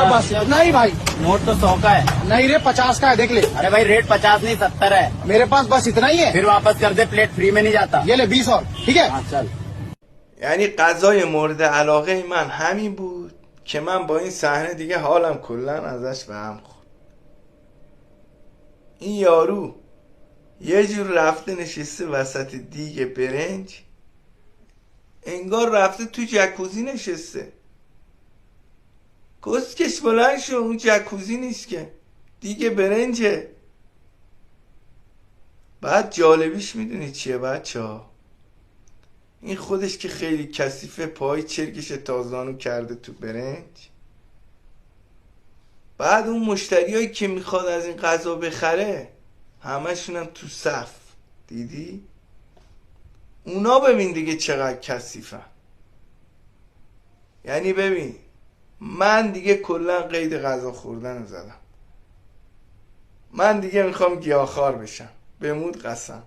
बस नहीं भाई, नोट तो 100 का है। नहीं रे 50 का है, देख ले। अरे भाई रेट 50 नहीं 70 है। मेरे पास बस इतना ही है। फिर वापस कर दे, प्लेट फ्री में नहीं जाता। ये ले 20 और, ठीक है। हाँ चल। یعنی غذای مورد علاقه من همین بود که من با این صحنه دیگه حالم کلا ازش به هم خورد. این یارو یه جور رفته نشسته وسط دیگه برنج، انگار رفته تو جکوزی نشسته. کسکش بلند شو، اون جکوزی نیست که، دیگه برنجه. بعد جالبیش میدونی چیه بچه ها؟ این خودش که خیلی کثیفه، پای چرکش تازانو کرده تو برنج. بعد اون مشتریایی که میخواد از این غذا بخره همشونم تو صف، دیدی؟ اونا ببین دیگه چقدر کثیفن. یعنی ببین من دیگه کلا قید غذا خوردن زدم. من دیگه میخوام گیاهخوار بشم، بمود قسم.